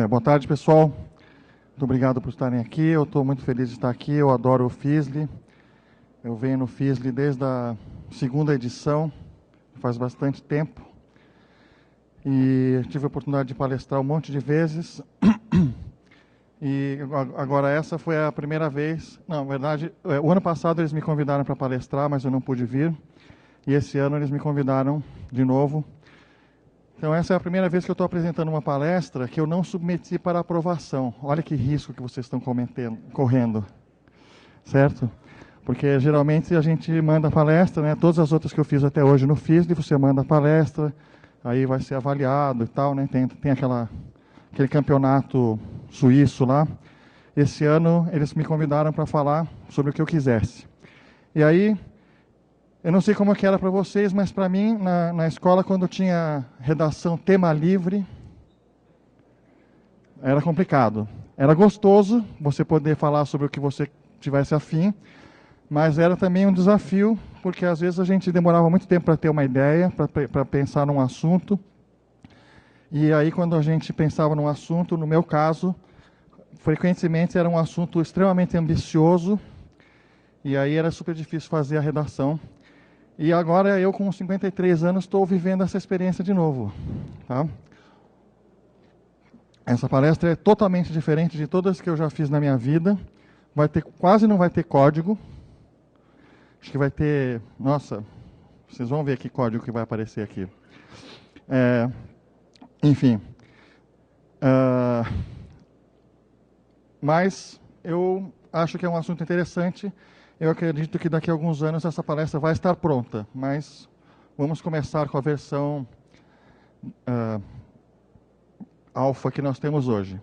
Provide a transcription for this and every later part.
Boa tarde, pessoal. Muito obrigado por estarem aqui. Eu estou muito feliz de estar aqui. Eu adoro o FISLE. Eu venho no FISLE desde a segunda edição, faz bastante tempo. E tive a oportunidade de palestrar um monte de vezes. E agora essa foi a primeira vez. Não, na verdade, o ano passado eles me convidaram para palestrar, mas eu não pude vir. E esse ano eles me convidaram de novo. Então essa é a primeira vez que eu estou apresentando uma palestra que eu não submeti para aprovação. Olha que risco que vocês estão correndo, certo? Porque geralmente a gente manda a palestra, né? Todas as outras que eu fiz até hoje no FISLE, você manda a palestra, aí vai ser avaliado e tal, né? Tem aquele campeonato suíço lá. Esse ano eles me convidaram para falar sobre o que eu quisesse. E aí, eu não sei como é que era para vocês, mas para mim, na escola, quando tinha redação tema livre, era complicado. Era gostoso você poder falar sobre o que você tivesse afim, mas era também um desafio, porque às vezes a gente demorava muito tempo para ter uma ideia, para pensar num assunto. E aí, quando a gente pensava num assunto, no meu caso, frequentemente era um assunto extremamente ambicioso, e aí era super difícil fazer a redação. E agora eu, com 53 anos, estou vivendo essa experiência de novo. Tá? Essa palestra é totalmente diferente de todas que eu já fiz na minha vida. Quase não vai ter código. Acho que vai ter... Nossa, vocês vão ver que código que vai aparecer aqui. Enfim. Mas eu acho que é um assunto interessante. Eu acredito que daqui a alguns anos essa palestra vai estar pronta, mas vamos começar com a versão alfa que nós temos hoje.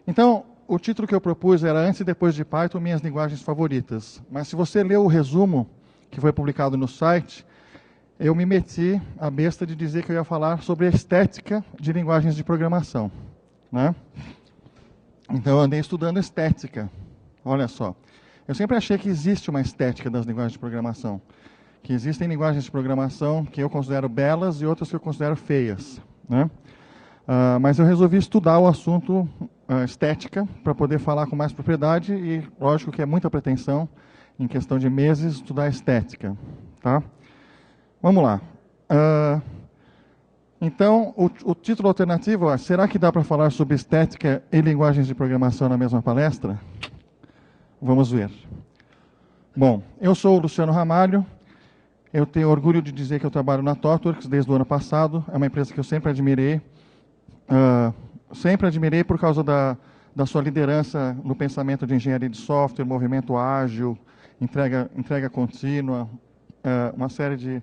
Então, o título que eu propus era Antes e Depois de Python, Minhas Linguagens Favoritas. Mas se você ler o resumo que foi publicado no site, eu me meti a besta de dizer que eu ia falar sobre a estética de linguagens de programação. Né? Então, eu andei estudando estética. Olha só. Eu sempre achei que existe uma estética das linguagens de programação. Que existem linguagens de programação que eu considero belas e outras que eu considero feias. Né? Mas eu resolvi estudar o assunto estética para poder falar com mais propriedade e, lógico que é muita pretensão, em questão de meses, estudar estética. Tá? Vamos lá. Então, o título alternativo é: será que dá para falar sobre estética e linguagens de programação na mesma palestra? Vamos ver. Bom, eu sou o Luciano Ramalho, eu tenho orgulho de dizer que eu trabalho na ThoughtWorks desde o ano passado, é uma empresa que eu sempre admirei por causa da sua liderança no pensamento de engenharia de software, movimento ágil, entrega contínua, uma série de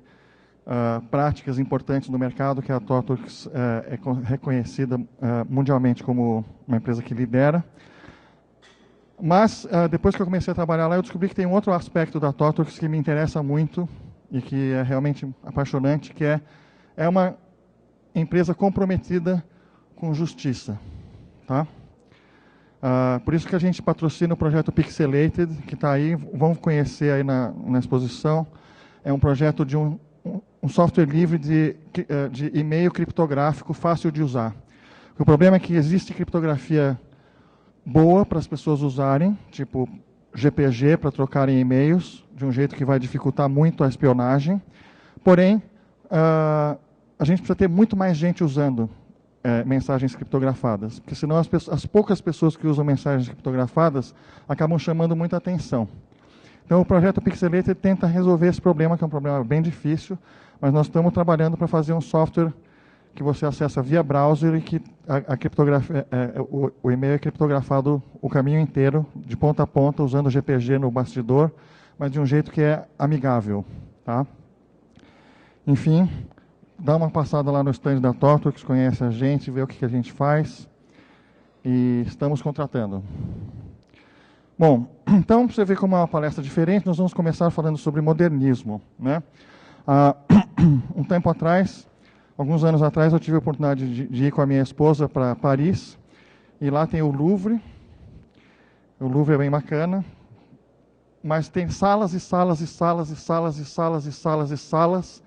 práticas importantes no mercado que a ThoughtWorks é reconhecida mundialmente como uma empresa que lidera. Mas, depois que eu comecei a trabalhar lá, eu descobri que tem um outro aspecto da ThoughtWorks que me interessa muito e que é realmente apaixonante, que é uma empresa comprometida com justiça. Tá? Por isso que a gente patrocina o projeto Pixelated, que está aí, vamos conhecer aí na exposição. É um projeto de um software livre de e-mail criptográfico fácil de usar. O problema é que existe criptografia boa para as pessoas usarem, tipo GPG para trocarem e-mails, de um jeito que vai dificultar muito a espionagem. Porém, a gente precisa ter muito mais gente usando mensagens criptografadas, porque senão as poucas pessoas que usam mensagens criptografadas acabam chamando muita atenção. Então, o projeto Pixelated tenta resolver esse problema, que é um problema bem difícil, mas nós estamos trabalhando para fazer um software que você acessa via browser e que a criptografia, o e-mail é criptografado o caminho inteiro, de ponta a ponta, usando GPG no bastidor, mas de um jeito que é amigável. Tá? Enfim, dá uma passada lá no stand da ThoughtWorks, conhece a gente, vê o que a gente faz, e estamos contratando. Bom, então, para você ver como é uma palestra diferente, nós vamos começar falando sobre modernismo. Né? Um tempo atrás, alguns anos atrás, eu tive a oportunidade de ir com a minha esposa para Paris, e lá tem o Louvre. O Louvre é bem bacana, mas tem salas e salas e salas e salas e salas e salas e salas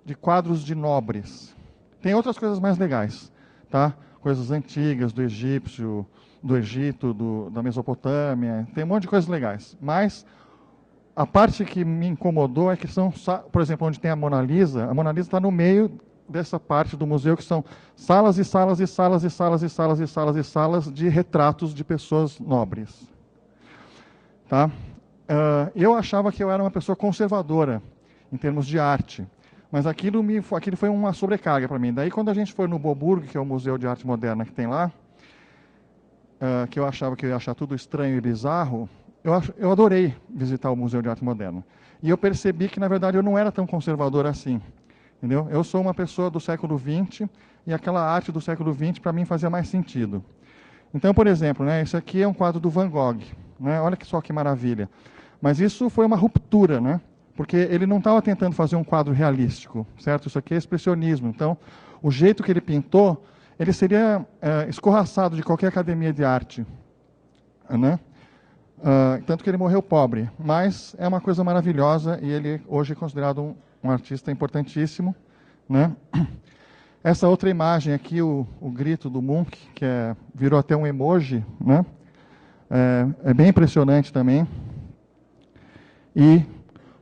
de quadros de nobres. Tem outras coisas mais legais, tá? coisas antigas do egípcio, do Egito, da Mesopotâmia, tem um monte de coisas legais. Mas a parte que me incomodou é que são, por exemplo, onde tem a Mona Lisa está no meio dessa parte do museu, que são salas e salas e salas e salas e salas e salas e salas de retratos de pessoas nobres. Tá? Eu achava que eu era uma pessoa conservadora em termos de arte, mas aquilo foi uma sobrecarga para mim. Daí, quando a gente foi no Boburg, que é o Museu de Arte Moderna que tem lá, que eu achava que eu ia achar tudo estranho e bizarro, eu adorei visitar o Museu de Arte Moderna. E eu percebi que, na verdade, eu não era tão conservador assim. Entendeu? Eu sou uma pessoa do século XX e aquela arte do século XX, para mim, fazia mais sentido. Então, por exemplo, né, esse aqui é um quadro do Van Gogh. Né? Olha só que maravilha. Mas isso foi uma ruptura, né? Porque ele não estava tentando fazer um quadro realístico, certo? Isso aqui é expressionismo. Então, o jeito que ele pintou, ele seria escorraçado de qualquer academia de arte. Né? Tanto que ele morreu pobre. Mas é uma coisa maravilhosa e ele hoje é considerado um artista importantíssimo. Né? Essa outra imagem aqui, o grito do Munch, que virou até um emoji, né? É bem impressionante também. E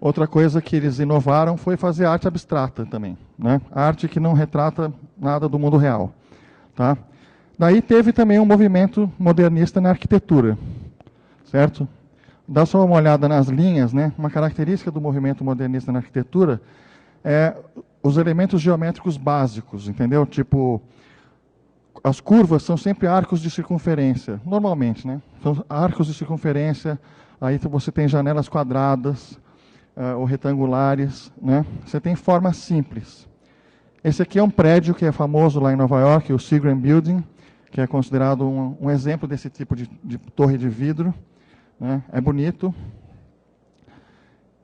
outra coisa que eles inovaram foi fazer arte abstrata também. Né? Arte que não retrata nada do mundo real. Tá? Daí teve também um movimento modernista na arquitetura. Certo? Dá só uma olhada nas linhas, né? Uma característica do movimento modernista na arquitetura é os elementos geométricos básicos, entendeu? Tipo, as curvas são sempre arcos de circunferência, normalmente, né? São arcos de circunferência, aí você tem janelas quadradas ou retangulares, né? Você tem formas simples. Esse aqui é um prédio que é famoso lá em Nova York, o Seagram Building, que é considerado um exemplo desse tipo de torre de vidro. Né? É bonito.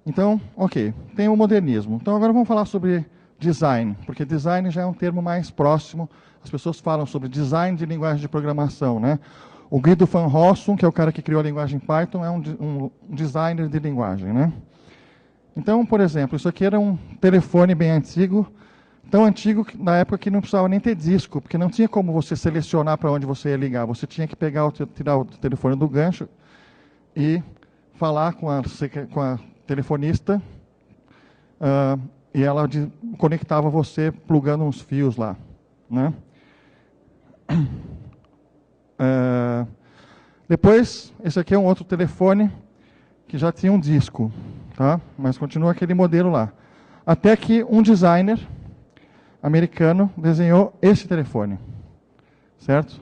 Então, ok, tem o modernismo. Então agora vamos falar sobre design, porque design já é um termo mais próximo. As pessoas falam sobre design de linguagem de programação. Né? O Guido van Rossum, que é o cara que criou a linguagem Python, é um designer de linguagem. Né? Então, por exemplo, isso aqui era um telefone bem antigo, tão antigo que na época que não precisava nem ter disco, porque não tinha como você selecionar para onde você ia ligar. Você tinha que tirar o telefone do gancho e falar com a telefonista, e ela conectava você plugando uns fios lá. Né? Depois, esse aqui é um outro telefone que já tinha um disco, tá? Mas continua aquele modelo lá. Até que um designer americano desenhou esse telefone, certo?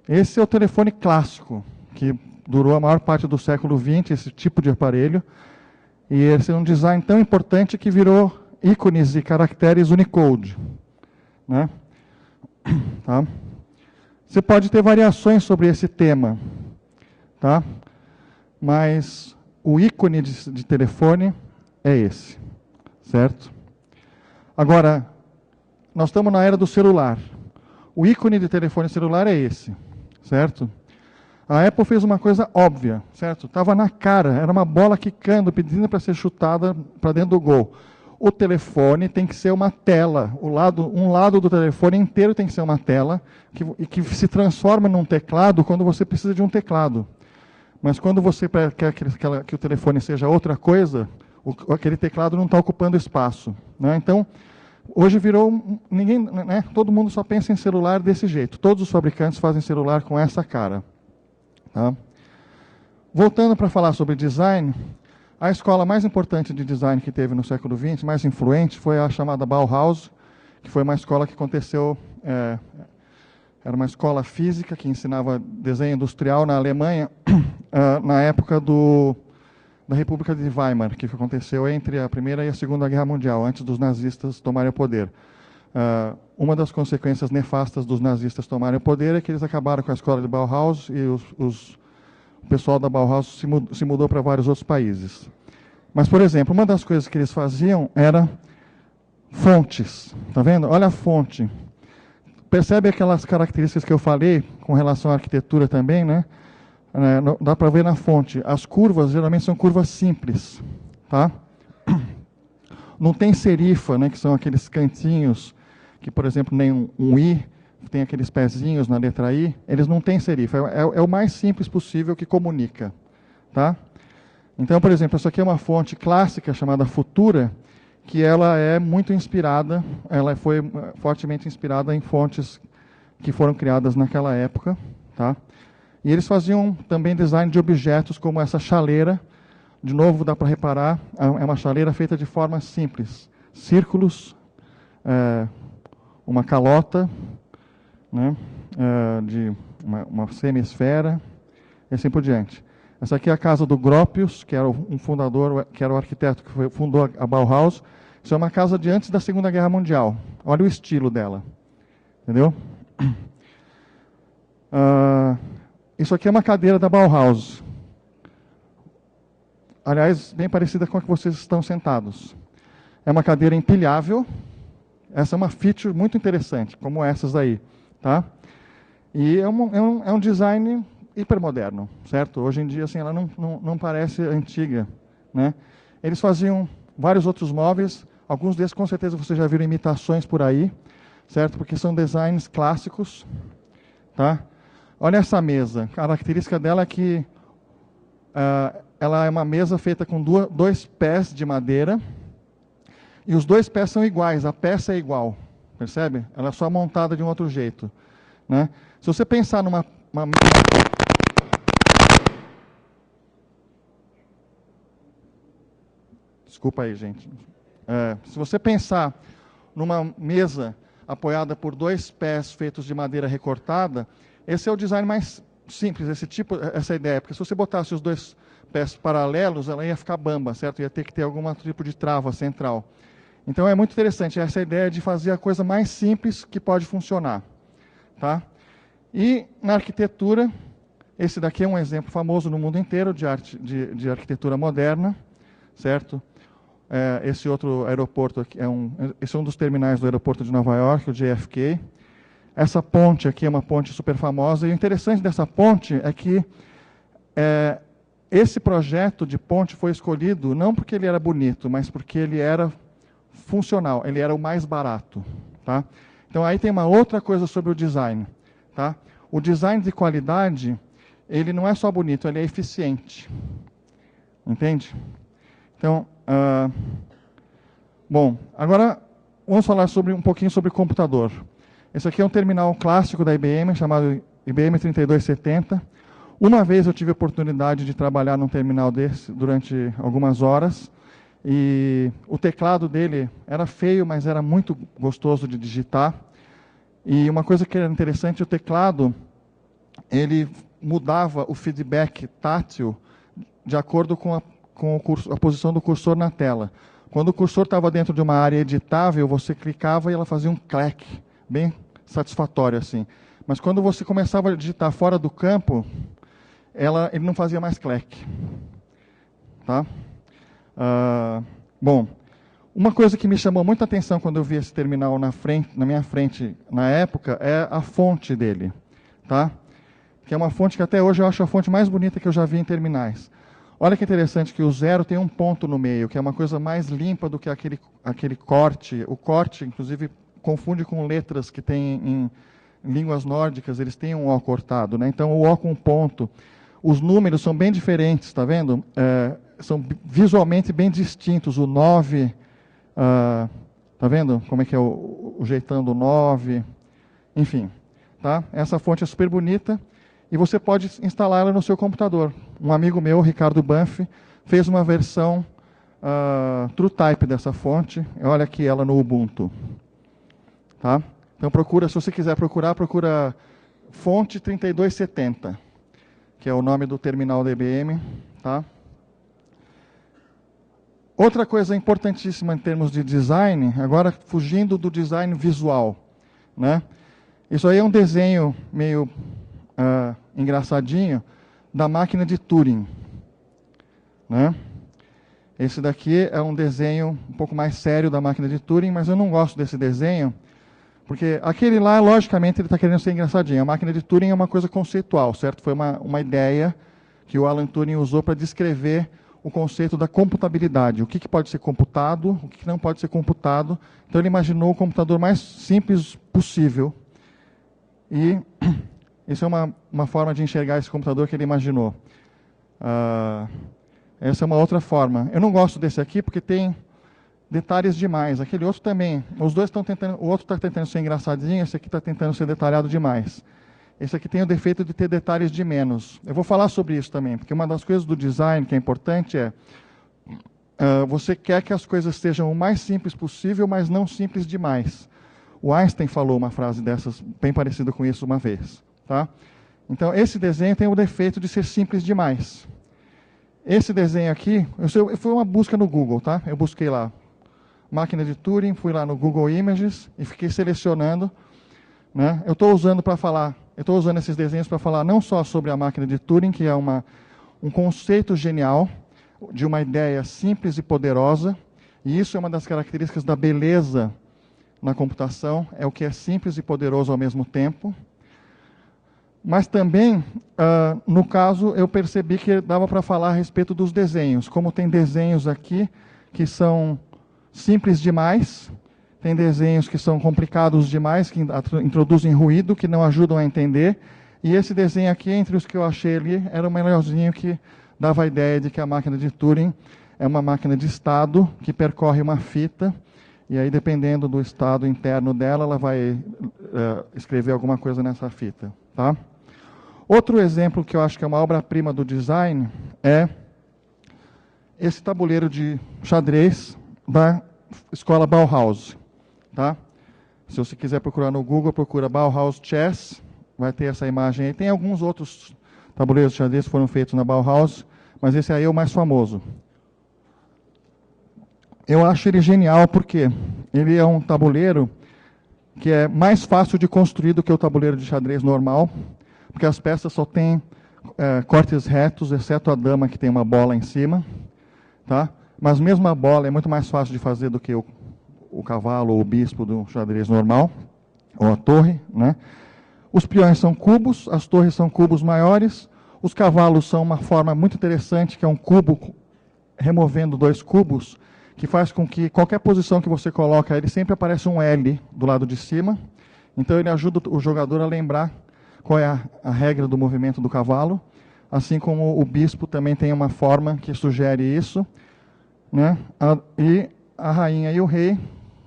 Esse é o telefone clássico, que durou a maior parte do século XX, esse tipo de aparelho, e esse é um design tão importante que virou ícones e caracteres Unicode. Né? Tá? Você pode ter variações sobre esse tema, tá? Mas o ícone de telefone é esse, certo? Agora, nós estamos na era do celular. O ícone de telefone celular é esse, certo? A Apple fez uma coisa óbvia, certo? Estava na cara, era uma bola quicando, pedindo para ser chutada para dentro do gol. O telefone tem que ser uma tela, um lado do telefone inteiro tem que ser uma tela, que se transforma num teclado quando você precisa de um teclado. Mas quando você quer que o telefone seja outra coisa, aquele teclado não está ocupando espaço. Né? Então, hoje virou, né? Todo mundo só pensa em celular desse jeito. Todos os fabricantes fazem celular com essa cara. Tá? Voltando para falar sobre design, a escola mais importante de design que teve no século XX, mais influente, foi a chamada Bauhaus, que foi uma escola que aconteceu, era uma escola física que ensinava desenho industrial na Alemanha, na época da República de Weimar, que aconteceu entre a Primeira e a Segunda Guerra Mundial, antes dos nazistas tomarem o poder. Uma das consequências nefastas dos nazistas tomarem o poder é que eles acabaram com a escola de Bauhaus e o pessoal da Bauhaus se mudou para vários outros países. Mas, por exemplo, uma das coisas que eles faziam era fontes. Tá vendo? Olha a fonte. Percebe aquelas características que eu falei com relação à arquitetura também, né? Dá para ver na fonte. As curvas geralmente são curvas simples, tá? Não tem serifa, né? Que são aqueles cantinhos que, por exemplo, nem um I tem aqueles pezinhos na letra I, eles não têm serifa. É o mais simples possível que comunica. Tá? Então, por exemplo, essa aqui é uma fonte clássica chamada Futura, que ela é muito inspirada, ela foi fortemente inspirada em fontes que foram criadas naquela época. Tá? E eles faziam também design de objetos como essa chaleira. De novo, dá para reparar, é uma chaleira feita de formas simples. Círculos, uma calota, né, de uma semi-esfera, e assim por diante. Essa aqui é a casa do Gropius, que era um fundador, que era o arquiteto que fundou a Bauhaus. Isso é uma casa de antes da Segunda Guerra Mundial. Olha o estilo dela. Entendeu? Isso aqui é uma cadeira da Bauhaus. Aliás, bem parecida com a que vocês estão sentados. É uma cadeira empilhável. Essa é uma feature muito interessante, como essas aí. Tá? E é um design hipermoderno, certo? Hoje em dia, assim, ela não parece antiga. Né? Eles faziam vários outros móveis. Alguns desses, com certeza, vocês já viram imitações por aí, certo? Porque são designs clássicos. Tá? Olha essa mesa. A característica dela é que ela é uma mesa feita com dois pés de madeira, e os dois pés são iguais, a peça é igual, percebe? Ela é só montada de um outro jeito. Né? Se você pensar numa... Desculpa aí, gente. Se você pensar numa mesa apoiada por dois pés feitos de madeira recortada, esse é o design mais simples, essa ideia, porque se você botasse os dois pés paralelos, ela ia ficar bamba, certo? Ia ter que ter algum tipo de trava central. Então é muito interessante essa ideia de fazer a coisa mais simples que pode funcionar. Tá? E na arquitetura, esse daqui é um exemplo famoso no mundo inteiro de arquitetura moderna, certo? Esse outro aeroporto aqui esse é um dos terminais do aeroporto de Nova York, o JFK. Essa ponte aqui é uma ponte super famosa, e o interessante dessa ponte é que esse projeto de ponte foi escolhido não porque ele era bonito, mas porque ele era funcional, ele era o mais barato. Tá? Então aí tem uma outra coisa sobre o design. Tá? O design de qualidade, ele não é só bonito, ele é eficiente. Entende? Então, bom, agora vamos falar um pouquinho sobre computador. Esse aqui é um terminal clássico da IBM, chamado IBM 3270. Uma vez eu tive a oportunidade de trabalhar num terminal desse durante algumas horas, e o teclado dele era feio, mas era muito gostoso de digitar. E uma coisa que era interessante, o teclado, ele mudava o feedback tátil de acordo com a posição do cursor na tela. Quando o cursor estava dentro de uma área editável, você clicava e ela fazia um clack, bem satisfatório assim. Mas quando você começava a digitar fora do campo, ele não fazia mais clack. Tá? Bom, uma coisa que me chamou muita atenção quando eu vi esse terminal na minha frente, na época, é a fonte dele. Tá? Que é uma fonte que até hoje eu acho a fonte mais bonita que eu já vi em terminais. Olha que interessante que o 0 tem um ponto no meio, que é uma coisa mais limpa do que aquele corte. O corte, inclusive, confunde com letras que tem em línguas nórdicas, eles têm um O cortado. Né? Então, o O com ponto. Os números são bem diferentes, está vendo? São visualmente bem distintos. O 9, está vendo como é que é o jeitão do 9? Enfim, tá? Essa fonte é super bonita e você pode instalá-la no seu computador. Um amigo meu, Ricardo Banff, fez uma versão TrueType dessa fonte. Olha aqui ela no Ubuntu. Tá? Então se você quiser procura fonte 3270, que é o nome do terminal da IBM. Tá? Outra coisa importantíssima em termos de design, agora fugindo do design visual. Né? Isso aí é um desenho meio engraçadinho da máquina de Turing. Né? Esse daqui é um desenho um pouco mais sério da máquina de Turing, mas eu não gosto desse desenho, porque aquele lá, logicamente, ele está querendo ser engraçadinho. A máquina de Turing é uma coisa conceitual, certo? Foi uma ideia que o Alan Turing usou para descrever o conceito da computabilidade. O que pode ser computado, o que não pode ser computado. Então ele imaginou o computador mais simples possível E isso é uma forma de enxergar esse computador que ele imaginou. Essa é uma outra forma. Eu não gosto desse aqui porque tem detalhes demais. Aquele outro também. Os dois estão tentando. O outro está tentando ser engraçadinho, esse aqui está tentando ser detalhado demais. Esse aqui tem o defeito de ter detalhes de menos. Eu vou falar sobre isso também, porque uma das coisas do design que é importante é você quer que as coisas sejam o mais simples possível, mas não simples demais. O Einstein falou uma frase dessas, bem parecida com isso uma vez. Tá? Então, esse desenho tem o defeito de ser simples demais. Esse desenho aqui, foi uma busca no Google, tá? Eu busquei lá, máquina de Turing, fui lá no Google Images e fiquei selecionando. Né? Eu estou usando esses desenhos para falar não só sobre a máquina de Turing, que é um conceito genial, de uma ideia simples e poderosa, e isso é uma das características da beleza na computação, é o que é simples e poderoso ao mesmo tempo. Mas também, no caso, eu percebi que dava para falar a respeito dos desenhos. Como tem desenhos aqui que são simples demais, tem desenhos que são complicados demais, que introduzem ruído, que não ajudam a entender. E esse desenho aqui, entre os que eu achei ali, era o melhorzinho que dava a ideia de que a máquina de Turing é uma máquina de estado que percorre uma fita, e aí, dependendo do estado interno dela, ela vai escrever alguma coisa nessa fita. Tá? Outro exemplo que eu acho que é uma obra-prima do design é esse tabuleiro de xadrez da escola Bauhaus. Tá? Se você quiser procurar no Google, procura Bauhaus Chess, vai ter essa imagem aí. Tem alguns outros tabuleiros de xadrez que foram feitos na Bauhaus, mas esse aí é o mais famoso. Eu acho ele genial porque ele é um tabuleiro que é mais fácil de construir do que o tabuleiro de xadrez normal, porque as peças só têm cortes retos, exceto a dama que tem uma bola em cima. Tá? Mas mesmo a bola é muito mais fácil de fazer do que o cavalo ou o bispo do xadrez normal, ou a torre. Né? Os peões são cubos, as torres são cubos maiores, os cavalos são uma forma muito interessante, que é um cubo removendo dois cubos, que faz com que qualquer posição que você coloca, ele sempre aparece um L do lado de cima. Então ele ajuda o jogador a lembrar qual é a regra do movimento do cavalo, assim como o bispo também tem uma forma que sugere isso. Né? E a rainha e o rei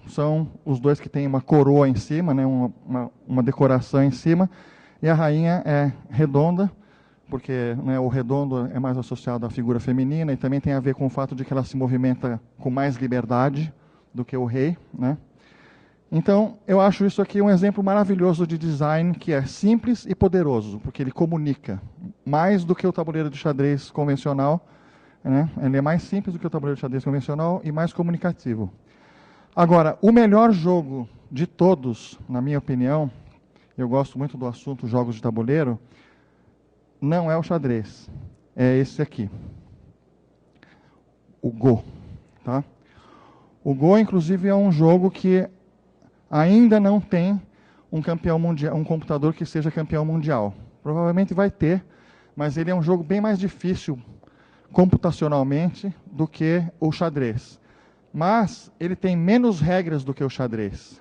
são os dois que têm uma coroa em cima, né? uma decoração em cima, e a rainha é redonda, porque né, o redondo é mais associado à figura feminina e também tem a ver com o fato de que ela se movimenta com mais liberdade do que o rei. Né? Então, eu acho isso aqui um exemplo maravilhoso de design que é simples e poderoso, porque ele comunica mais do que o tabuleiro de xadrez convencional. Né? Ele é mais simples do que o tabuleiro de xadrez convencional e mais comunicativo. Agora, o melhor jogo de todos, na minha opinião, eu gosto muito do assunto jogos de tabuleiro, não é o xadrez, é esse aqui, o Go. Tá? O Go, inclusive, é um jogo que ainda não tem um campeão mundial, um computador que seja campeão mundial. Provavelmente vai ter, mas ele é um jogo bem mais difícil computacionalmente do que o xadrez. Mas ele tem menos regras do que o xadrez.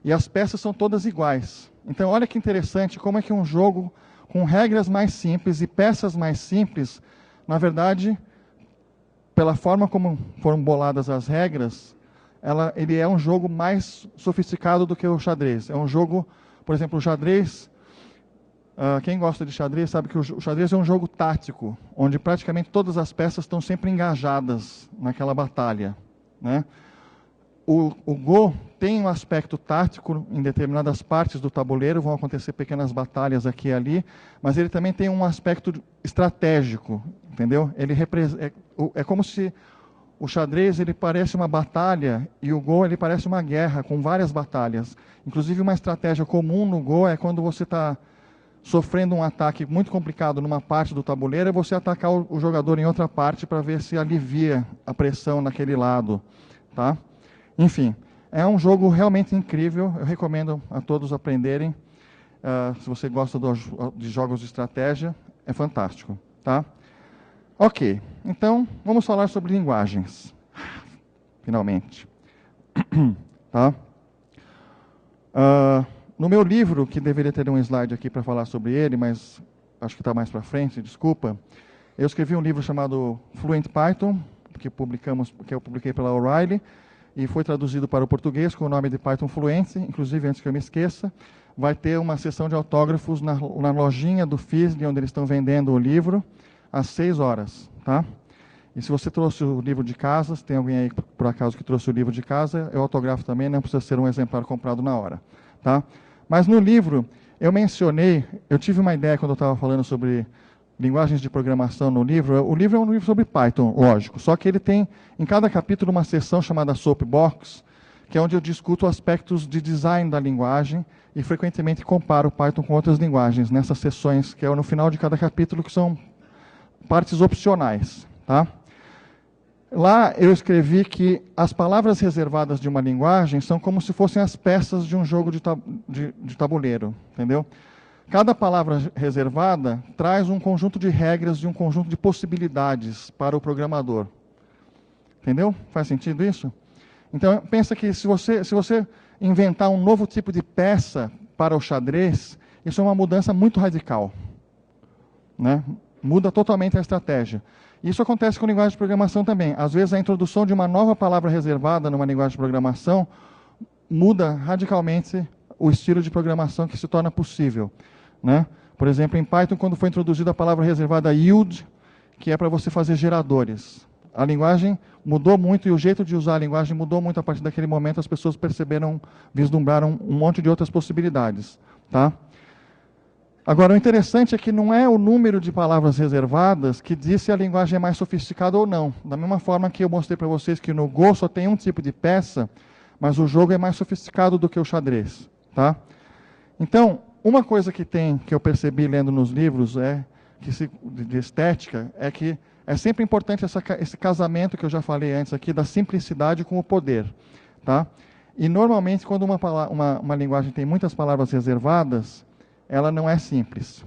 E as peças são todas iguais. Então, olha que interessante como é que um jogo com regras mais simples e peças mais simples, na verdade, pela forma como foram boladas as regras, ele é um jogo mais sofisticado do que o xadrez. É um jogo, por exemplo, o xadrez, quem gosta de xadrez sabe que o xadrez é um jogo tático, onde praticamente todas as peças estão sempre engajadas naquela batalha. Né? O Go tem um aspecto tático em determinadas partes do tabuleiro, vão acontecer pequenas batalhas aqui e ali, mas ele também tem um aspecto estratégico, entendeu? É como se o xadrez ele parece uma batalha e o Go ele parece uma guerra com várias batalhas. Inclusive uma estratégia comum no Go é quando você está sofrendo um ataque muito complicado numa parte do tabuleiro, é você atacar o jogador em outra parte para ver se alivia a pressão naquele lado. Tá? Enfim, é um jogo realmente incrível, eu recomendo a todos aprenderem. Se você gosta de jogos de estratégia, é fantástico. Tá? Ok, então vamos falar sobre linguagens. Finalmente. Tá? No meu livro, que deveria ter um slide aqui para falar sobre ele, mas acho que está mais para frente, desculpa, eu escrevi um livro chamado Fluent Python, que eu publiquei pela O'Reilly, e foi traduzido para o português com o nome de Python Fluency. Inclusive, antes que eu me esqueça, vai ter uma sessão de autógrafos na lojinha do FISD, onde eles estão vendendo o livro, às 6 horas. Tá? E se você trouxe o livro de casa, se tem alguém aí, por acaso, que trouxe o livro de casa, eu autografo também, não precisa ser um exemplar comprado na hora. Tá? Mas no livro, eu tive uma ideia quando eu estava falando sobre linguagens de programação no livro. O livro é um livro sobre Python, lógico, só que ele tem, em cada capítulo, uma seção chamada Soapbox, que é onde eu discuto aspectos de design da linguagem e frequentemente comparo o Python com outras linguagens, nessas sessões que é no final de cada capítulo, que são partes opcionais. Tá? Lá eu escrevi que as palavras reservadas de uma linguagem são como se fossem as peças de um jogo de tabuleiro, entendeu? Cada palavra reservada traz um conjunto de regras e um conjunto de possibilidades para o programador. Entendeu? Faz sentido isso? Então, pensa que se você inventar um novo tipo de peça para o xadrez, isso é uma mudança muito radical. Né? Muda totalmente a estratégia. Isso acontece com linguagem de programação também. Às vezes, a introdução de uma nova palavra reservada numa linguagem de programação muda radicalmente o estilo de programação que se torna possível. Né? Por exemplo, em Python, quando foi introduzida a palavra reservada yield, que é para você fazer geradores. A linguagem mudou muito e o jeito de usar a linguagem mudou muito a partir daquele momento. As pessoas vislumbraram um monte de outras possibilidades. Tá? Agora, o interessante é que não é o número de palavras reservadas que diz se a linguagem é mais sofisticada ou não. Da mesma forma que eu mostrei para vocês que no Go só tem um tipo de peça, mas o jogo é mais sofisticado do que o xadrez. Tá? Então, uma coisa que eu percebi lendo nos livros de estética, é que é sempre importante esse casamento que eu já falei antes aqui, da simplicidade com o poder. Tá? E normalmente, quando uma linguagem tem muitas palavras reservadas, ela não é simples.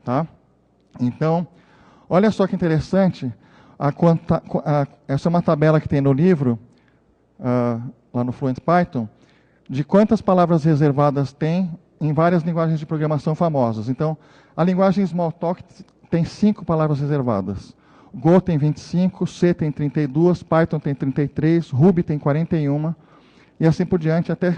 Tá? Então, olha só que interessante, essa é uma tabela que tem no livro, lá no Fluent Python, de quantas palavras reservadas tem em várias linguagens de programação famosas. Então, a linguagem Smalltalk tem 5 palavras reservadas. Go tem 25, C tem 32, Python tem 33, Ruby tem 41, e assim por diante, até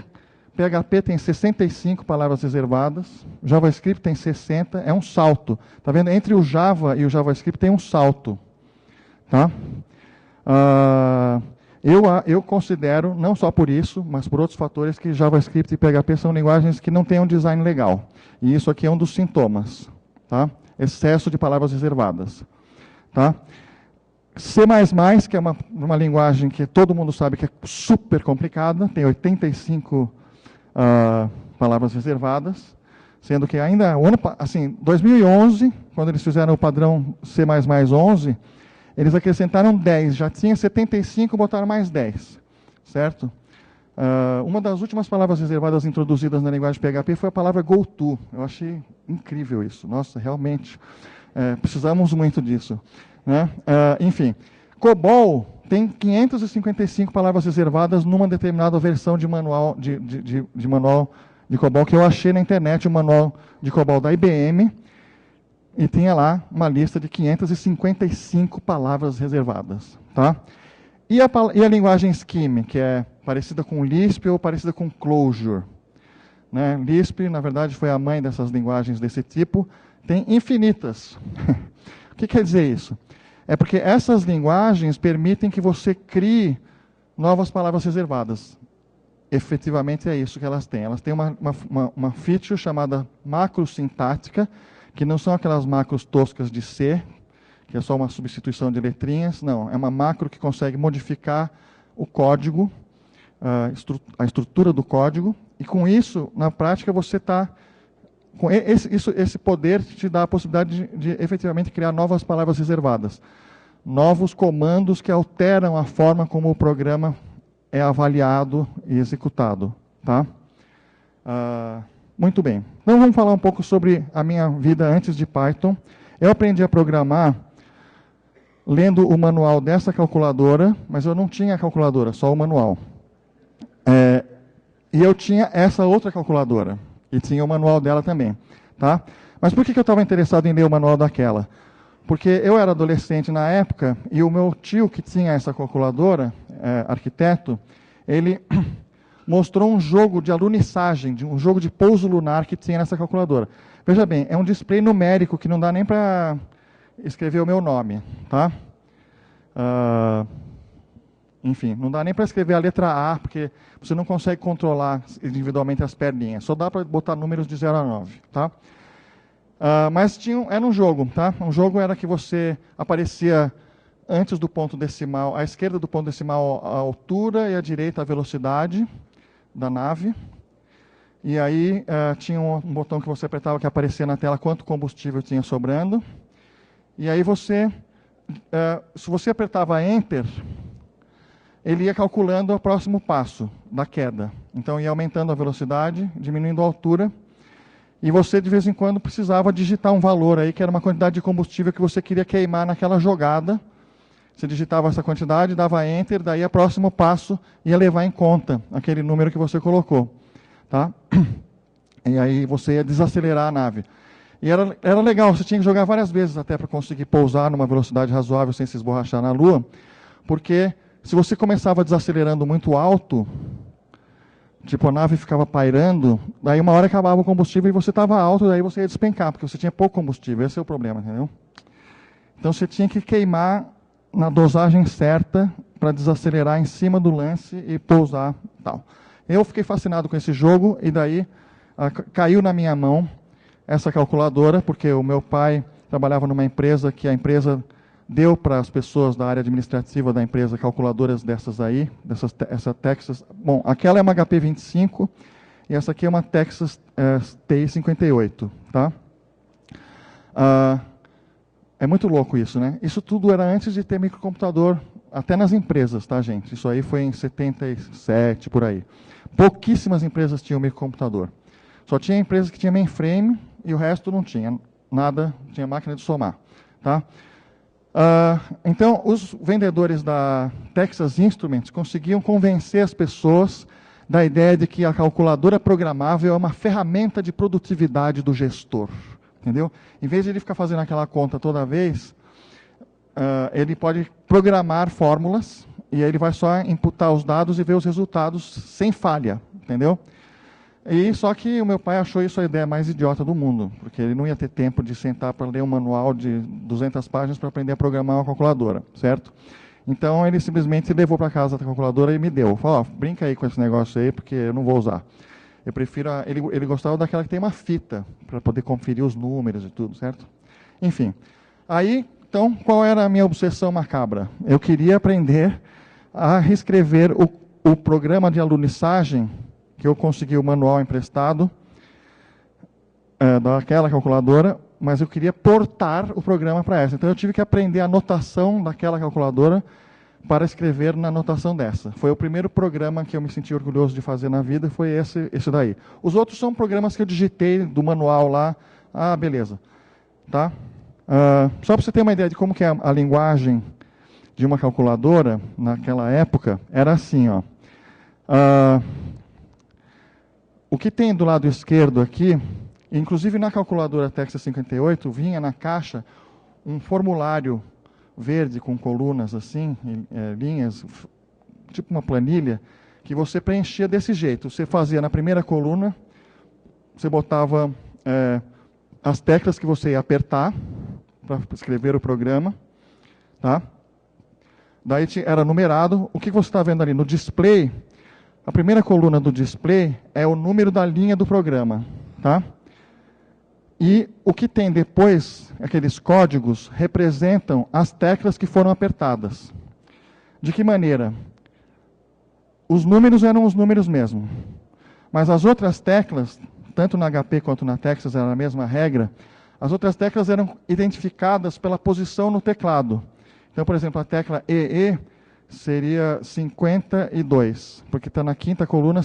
PHP tem 65 palavras reservadas, JavaScript tem 60, é um salto. Está vendo? Entre o Java e o JavaScript tem um salto. Tá? Eu considero, não só por isso, mas por outros fatores, que JavaScript e PHP são linguagens que não têm um design legal. E isso aqui é um dos sintomas. Tá? Excesso de palavras reservadas. Tá? C++, que é uma linguagem que todo mundo sabe que é super complicada, tem 85 palavras reservadas, sendo que ainda, 2011, quando eles fizeram o padrão C++ 11, eles acrescentaram 10, já tinha 75, botaram mais 10, certo? Uma das últimas palavras reservadas introduzidas na linguagem PHP foi a palavra goto. Eu achei incrível isso. Nossa, realmente, precisamos muito disso. Né? Enfim, COBOL tem 555 palavras reservadas numa determinada versão de manual de manual de COBOL que eu achei na internet, o manual de COBOL da IBM, e tinha lá uma lista de 555 palavras reservadas. Tá? E a linguagem Scheme, que é parecida com Lisp ou parecida com Clojure. Né? Lisp, na verdade, foi a mãe dessas linguagens desse tipo, tem infinitas. O que quer dizer isso? É porque essas linguagens permitem que você crie novas palavras reservadas. Efetivamente é isso que elas têm. Elas têm uma feature chamada macrosintática, que não são aquelas macros toscas de C, que é só uma substituição de letrinhas. Não, é uma macro que consegue modificar o código, a estrutura do código, e com isso, na prática, você está... Esse poder te dá a possibilidade de efetivamente criar novas palavras reservadas. Novos comandos que alteram a forma como o programa é avaliado e executado. Tá? Muito bem. Então vamos falar um pouco sobre a minha vida antes de Python. Eu aprendi a programar lendo o manual dessa calculadora, mas eu não tinha a calculadora, só o manual. E eu tinha essa outra calculadora. E tinha o manual dela também. Tá? Mas por que eu estava interessado em ler o manual daquela? Porque eu era adolescente na época e o meu tio, que tinha essa calculadora, arquiteto, ele mostrou um jogo de alunissagem, um jogo de pouso lunar que tinha nessa calculadora. Veja bem, é um display numérico que não dá nem para escrever o meu nome. Tá? Enfim, não dá nem para escrever a letra A, porque você não consegue controlar individualmente as perninhas. Só dá para botar números de 0 a 9. Tá? Mas era um jogo, tá? Um jogo era que você aparecia antes do ponto decimal, à esquerda do ponto decimal a altura e à direita a velocidade da nave. E aí tinha um botão que você apertava que aparecia na tela quanto combustível tinha sobrando. E aí você, se você apertava Enter, ele ia calculando o próximo passo da queda. Então ia aumentando a velocidade, diminuindo a altura. E você, de vez em quando, precisava digitar um valor aí, que era uma quantidade de combustível que você queria queimar naquela jogada. Você digitava essa quantidade, dava Enter, daí o próximo passo ia levar em conta aquele número que você colocou. Tá? E aí você ia desacelerar a nave. E era legal, você tinha que jogar várias vezes até para conseguir pousar numa velocidade razoável sem se esborrachar na Lua, porque se você começava desacelerando muito alto, tipo, a nave ficava pairando, daí uma hora acabava o combustível e você estava alto, daí você ia despencar, porque você tinha pouco combustível. Esse é o problema, entendeu? Então você tinha que queimar na dosagem certa para desacelerar em cima do lance e pousar tal. Eu fiquei fascinado com esse jogo e daí caiu na minha mão essa calculadora, porque o meu pai trabalhava numa empresa que a empresa deu para as pessoas da área administrativa da empresa calculadoras dessas aí, essa Texas. Bom, aquela é uma HP 25 e essa aqui é uma Texas TI 58, tá? É muito louco isso, né? Isso tudo era antes de ter microcomputador, até nas empresas, tá, gente? Isso aí foi em 77, por aí. Pouquíssimas empresas tinham microcomputador. Só tinha empresas que tinha mainframe e o resto não tinha nada, tinha máquina de somar, tá? Então, os vendedores da Texas Instruments conseguiam convencer as pessoas da ideia de que a calculadora programável é uma ferramenta de produtividade do gestor. Entendeu? Em vez de ele ficar fazendo aquela conta toda vez, ele pode programar fórmulas e aí ele vai só imputar os dados e ver os resultados sem falha. Entendeu? E só que o meu pai achou isso a ideia mais idiota do mundo, porque ele não ia ter tempo de sentar para ler um manual de 200 páginas para aprender a programar uma calculadora, certo? Então ele simplesmente levou para casa a calculadora e me deu. Falou, brinca aí com esse negócio aí, porque eu não vou usar. Eu prefiro, ele gostava daquela que tem uma fita, para poder conferir os números e tudo, certo? Enfim, aí, então, qual era a minha obsessão macabra? Eu queria aprender a reescrever o programa de alunissagem que eu consegui o manual emprestado daquela calculadora, mas eu queria portar o programa para essa. Então eu tive que aprender a notação daquela calculadora para escrever na notação dessa. Foi o primeiro programa que eu me senti orgulhoso de fazer na vida, foi esse daí. Os outros são programas que eu digitei do manual lá. Ah, beleza. Tá? Só para você ter uma ideia de como que é a linguagem de uma calculadora, naquela época, era assim, ó. O que tem do lado esquerdo aqui, inclusive na calculadora Texas 58, vinha na caixa um formulário verde com colunas assim, linhas, tipo uma planilha, que você preenchia desse jeito. Você fazia na primeira coluna, você botava as teclas que você ia apertar para escrever o programa, tá? Daí era numerado. O que você está vendo ali no display? A primeira coluna do display é o número da linha do programa, tá? E o que tem depois, aqueles códigos, representam as teclas que foram apertadas. De que maneira? Os números eram os números mesmo. Mas as outras teclas, tanto na HP quanto na Texas era a mesma regra, as outras teclas eram identificadas pela posição no teclado. Então, por exemplo, a tecla EE seria 52, porque está na quinta coluna,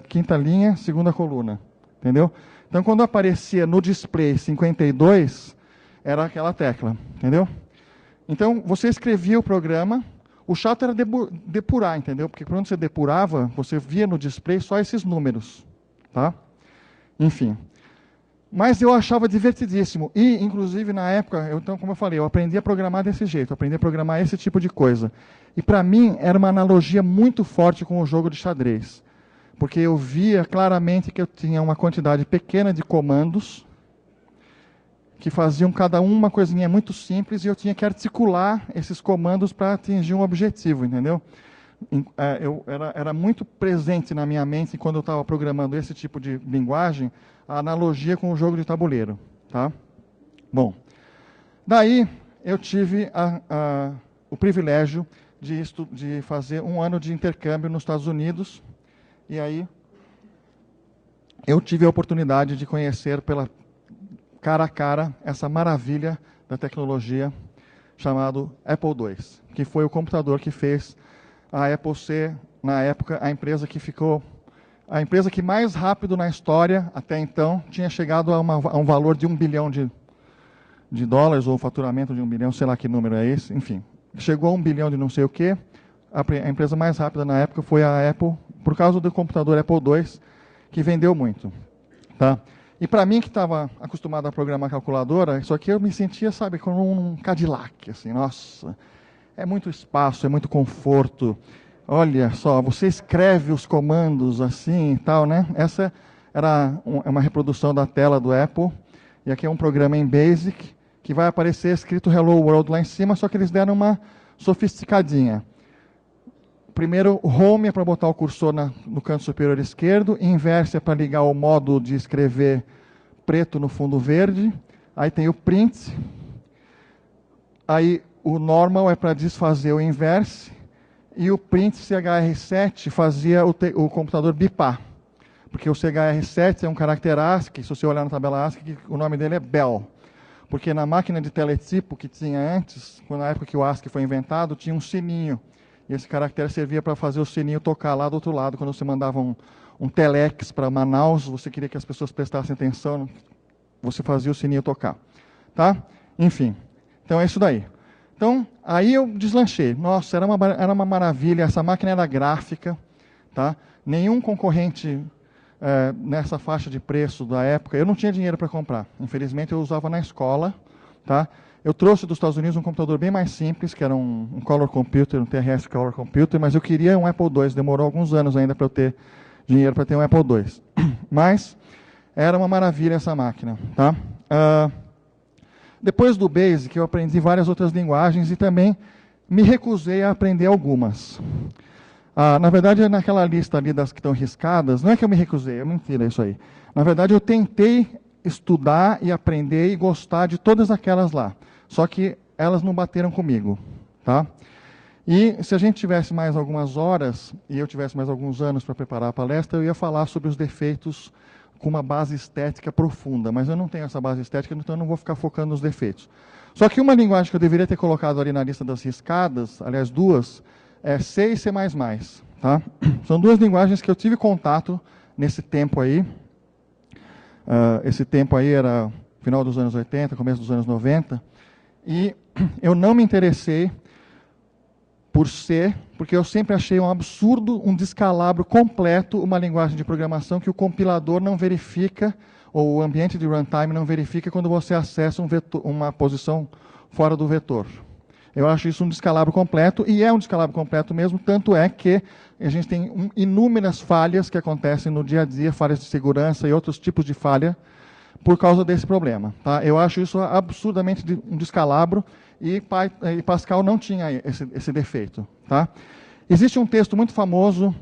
quinta linha, segunda coluna. Entendeu? Então, quando aparecia no display 52, era aquela tecla. Entendeu? Então, você escrevia o programa, o chato era depurar, entendeu? Porque quando você depurava, você via no display só esses números. Tá? Enfim. Mas eu achava divertidíssimo. E, inclusive, na época, então, como eu falei, eu aprendi a programar desse jeito, aprendi a programar esse tipo de coisa. E, para mim, era uma analogia muito forte com o jogo de xadrez. Porque eu via claramente que eu tinha uma quantidade pequena de comandos que faziam cada um uma coisinha muito simples e eu tinha que articular esses comandos para atingir um objetivo, entendeu? Era muito presente na minha mente, quando eu estava programando esse tipo de linguagem, a analogia com o jogo de tabuleiro. Tá? Bom, daí eu tive o privilégio de fazer um ano de intercâmbio nos Estados Unidos, e aí eu tive a oportunidade de conhecer cara a cara essa maravilha da tecnologia chamado Apple II, que foi o computador que fez a Apple ser, na época, a empresa que mais rápido na história, até então, tinha chegado a um valor de $1 bilhão de dólares, ou faturamento de 1 bilhão, sei lá que número é esse, enfim. Chegou a 1 bilhão de não sei o quê. A empresa mais rápida na época foi a Apple, por causa do computador Apple II, que vendeu muito. Tá? E para mim, que estava acostumado a programar calculadora, isso aqui eu me sentia, sabe, como um Cadillac, assim, nossa, é muito espaço, é muito conforto. Olha só, você escreve os comandos assim e tal, né? Essa era uma reprodução da tela do Apple, e aqui é um programa em Basic, que vai aparecer escrito Hello World lá em cima, só que eles deram uma sofisticadinha. Primeiro, Home é para botar o cursor no canto superior esquerdo, Inverse é para ligar o modo de escrever preto no fundo verde, aí tem o Print, aí o Normal é para desfazer o Inverse, e o Print CHR7 fazia o computador bipar, porque o CHR7 é um caractere ASCII, se você olhar na tabela ASCII, o nome dele é Bell, porque na máquina de teletipo que tinha antes, na época que o ASCII foi inventado, tinha um sininho, e esse caractere servia para fazer o sininho tocar lá do outro lado. Quando você mandava um telex para Manaus, você queria que as pessoas prestassem atenção, você fazia o sininho tocar. Tá? Enfim, então é isso daí. Então, aí eu deslanchei. Nossa, era uma maravilha, essa máquina era gráfica. Tá? Nenhum concorrente nessa faixa de preço da época, eu não tinha dinheiro para comprar. Infelizmente, eu usava na escola. Tá? Eu trouxe dos Estados Unidos um computador bem mais simples, que era um Color Computer, um TRS Color Computer, mas eu queria um Apple II, demorou alguns anos ainda para eu ter dinheiro para ter um Apple II. Mas era uma maravilha essa máquina. Tá? Depois do Basic, eu aprendi várias outras linguagens e também me recusei a aprender algumas. Na verdade, naquela lista ali das que estão riscadas, não é que eu me recusei, é mentira isso aí. Na verdade, eu tentei estudar e aprender e gostar de todas aquelas lá. Só que elas não bateram comigo. Tá? E se a gente tivesse mais algumas horas, e eu tivesse mais alguns anos para preparar a palestra, eu ia falar sobre os defeitos com uma base estética profunda. Mas eu não tenho essa base estética, então eu não vou ficar focando nos defeitos. Só que uma linguagem que eu deveria ter colocado ali na lista das riscadas, aliás, duas, é C e C++. Tá? São duas linguagens que eu tive contato nesse tempo aí. Esse tempo aí era final dos anos 80, começo dos anos 90. E eu não me interessei por C, porque eu sempre achei um absurdo, um descalabro completo, uma linguagem de programação que o compilador não verifica, ou o ambiente de runtime não verifica quando você acessa uma posição fora do vetor. Eu acho isso um descalabro completo, e é um descalabro completo mesmo, tanto é que a gente tem inúmeras falhas que acontecem no dia a dia, falhas de segurança e outros tipos de falha, por causa desse problema. Tá? Eu acho isso absurdamente um descalabro, e Pascal não tinha esse defeito. Tá? Existe um texto muito famoso,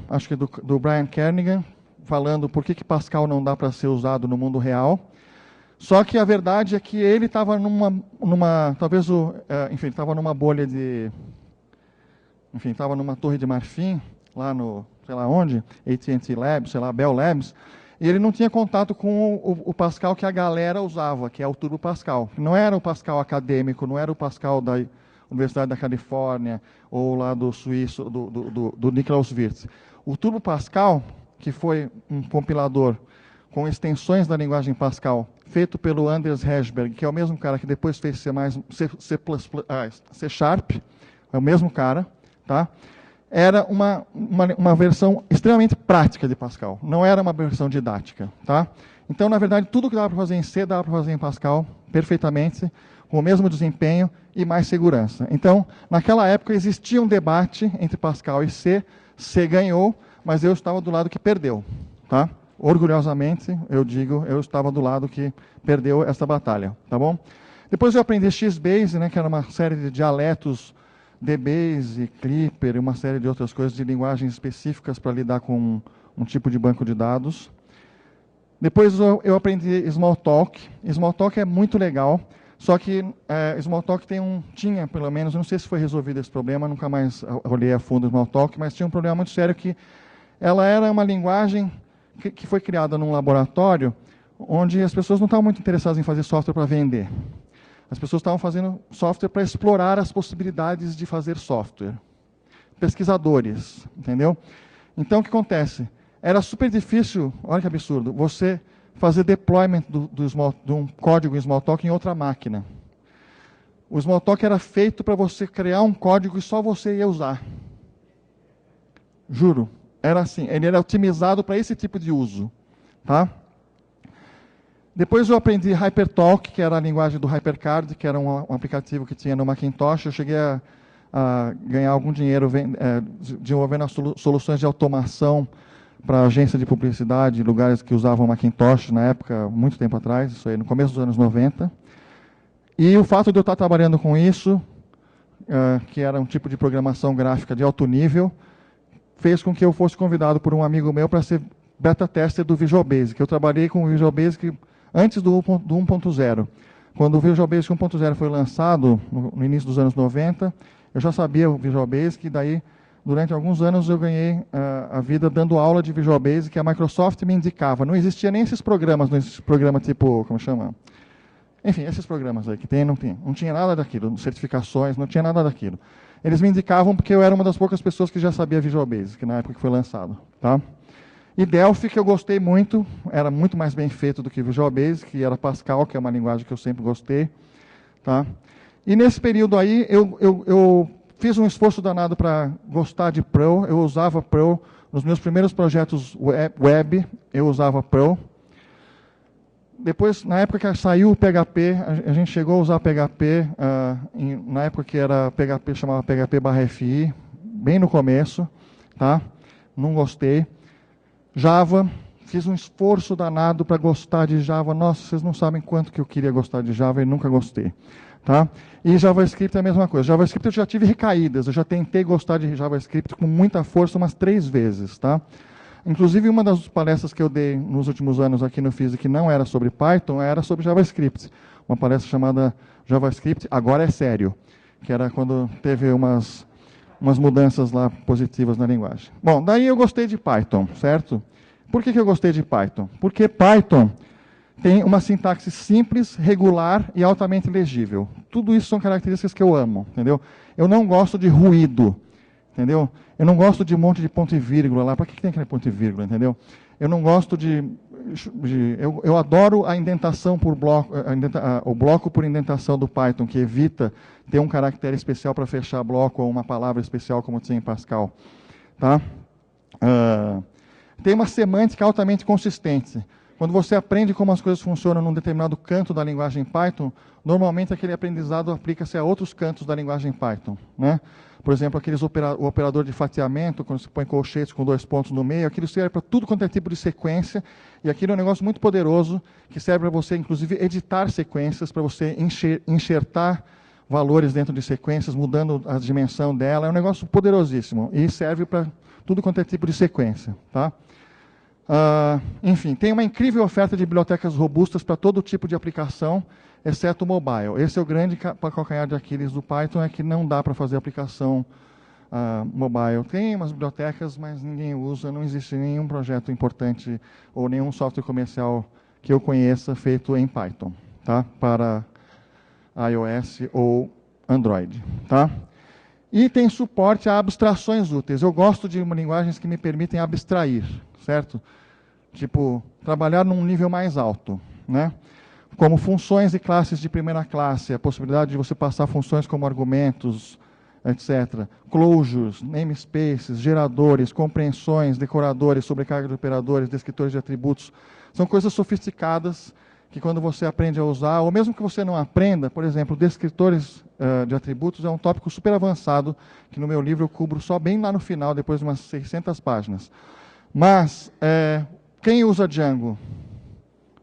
acho que do Brian Kernighan, falando por que Pascal não dá para ser usado no mundo real. Só que a verdade é que ele estava estava numa bolha de... Enfim, estava numa torre de marfim, lá no, sei lá onde, AT&T Labs, sei lá, Bell Labs, e ele não tinha contato com o Pascal que a galera usava, que é o Turbo Pascal. Não era o Pascal acadêmico, não era o Pascal da Universidade da Califórnia, ou lá do suíço, do Niklaus Wirtz. O Turbo Pascal, que foi um compilador com extensões da linguagem Pascal, feito pelo Anders Hashberg, que é o mesmo cara que depois fez C Sharp, é o mesmo cara, tá? era uma versão extremamente prática de Pascal. Não era uma versão didática. Tá? Então, na verdade, tudo que dava para fazer em C, dava para fazer em Pascal perfeitamente, com o mesmo desempenho e mais segurança. Então, naquela época, existia um debate entre Pascal e C. C ganhou, mas eu estava do lado que perdeu. Tá? Orgulhosamente, eu digo, eu estava do lado que perdeu essa batalha. Tá bom? Depois eu aprendi XBase, né, que era uma série de dialetos, DBase, Clipper e uma série de outras coisas de linguagens específicas para lidar com um tipo de banco de dados. Depois eu aprendi Smalltalk. Smalltalk é muito legal, só que Smalltalk tinha, pelo menos, não sei se foi resolvido esse problema, nunca mais olhei a fundo Smalltalk, mas tinha um problema muito sério que ela era uma linguagem que foi criada num laboratório onde as pessoas não estavam muito interessadas em fazer software para vender. As pessoas estavam fazendo software para explorar as possibilidades de fazer software. Pesquisadores, entendeu? Então, o que acontece? Era super difícil, olha que absurdo, você fazer deployment de um código em Smalltalk em outra máquina. O Smalltalk era feito para você criar um código e só você ia usar. Juro. Era assim, ele era otimizado para esse tipo de uso. Tá? Depois eu aprendi HyperTalk, que era a linguagem do HyperCard, que era um aplicativo que tinha no Macintosh. Eu cheguei a ganhar algum dinheiro desenvolvendo soluções de automação para agência de publicidade, lugares que usavam Macintosh na época, muito tempo atrás, isso aí, no começo dos anos 90. E o fato de eu estar trabalhando com isso, que era um tipo de programação gráfica de alto nível, fez com que eu fosse convidado por um amigo meu para ser beta tester do Visual Basic. Eu trabalhei com o Visual Basic antes do 1.0. Quando o Visual Basic 1.0 foi lançado, no início dos anos 90, eu já sabia o Visual Basic, e daí, durante alguns anos, eu ganhei a vida dando aula de Visual Basic, que a Microsoft me indicava. Não existia nem esses programas, programa tipo, como chama? Enfim, esses programas aí que tem, não tinha nada daquilo, certificações, não tinha nada daquilo. Eles me indicavam porque eu era uma das poucas pessoas que já sabia Visual Basic, na época que foi lançado. Tá? E Delphi, que eu gostei muito, era muito mais bem feito do que Visual Basic, e era Pascal, que é uma linguagem que eu sempre gostei. Tá? E nesse período aí, eu fiz um esforço danado para gostar de Perl. Eu usava Perl nos meus primeiros projetos web, eu usava Perl. Depois, na época que saiu o PHP, a gente chegou a usar PHP, na época que era PHP, chamava PHP/FI, bem no começo, tá? Não gostei. Java, fiz um esforço danado para gostar de Java. Nossa, vocês não sabem quanto que eu queria gostar de Java e nunca gostei. Tá? E JavaScript é a mesma coisa. JavaScript eu já tive recaídas, eu já tentei gostar de JavaScript com muita força umas 3 vezes. Tá? Inclusive, uma das palestras que eu dei nos últimos anos aqui no FISI, que não era sobre Python, era sobre JavaScript. Uma palestra chamada JavaScript Agora é Sério, que era quando teve umas mudanças lá positivas na linguagem. Bom, daí eu gostei de Python, certo? Por que eu gostei de Python? Porque Python tem uma sintaxe simples, regular e altamente legível. Tudo isso são características que eu amo, entendeu? Eu não gosto de ruído, entendeu? Eu não gosto de um monte de ponto e vírgula lá. Para que tem aquele ponto e vírgula, entendeu? Eu não gosto eu adoro a indentação por bloco, o bloco por indentação do Python, que evita ter um caractere especial para fechar bloco ou uma palavra especial, como tinha em Pascal. Tá? Tem uma semântica altamente consistente. Quando você aprende como as coisas funcionam num determinado canto da linguagem Python, normalmente aquele aprendizado aplica-se a outros cantos da linguagem Python. Né? Por exemplo, o operador de fatiamento, quando você põe colchetes com 2 pontos no meio, aquilo serve para tudo quanto é tipo de sequência, e aquilo é um negócio muito poderoso, que serve para você, inclusive, editar sequências, para você enxertar valores dentro de sequências, mudando a dimensão dela. É um negócio poderosíssimo, e serve para tudo quanto é tipo de sequência. Tá? Enfim, tem uma incrível oferta de bibliotecas robustas para todo tipo de aplicação, exceto o mobile. Esse é o grande calcanhar de Aquiles do Python, é que não dá para fazer aplicação mobile. Tem umas bibliotecas, mas ninguém usa, não existe nenhum projeto importante ou nenhum software comercial que eu conheça feito em Python, tá? Para iOS ou Android. Tá? E tem suporte a abstrações úteis. Eu gosto de linguagens que me permitem abstrair, certo? Tipo, trabalhar num nível mais alto, né? Como funções e classes de primeira classe, a possibilidade de você passar funções como argumentos, etc. Closures, namespaces, geradores, compreensões, decoradores, sobrecarga de operadores, descritores de atributos. São coisas sofisticadas que quando você aprende a usar, ou mesmo que você não aprenda, por exemplo, descritores de atributos é um tópico super avançado, que no meu livro eu cubro só bem lá no final, depois de umas 600 páginas. Mas, quem usa Django?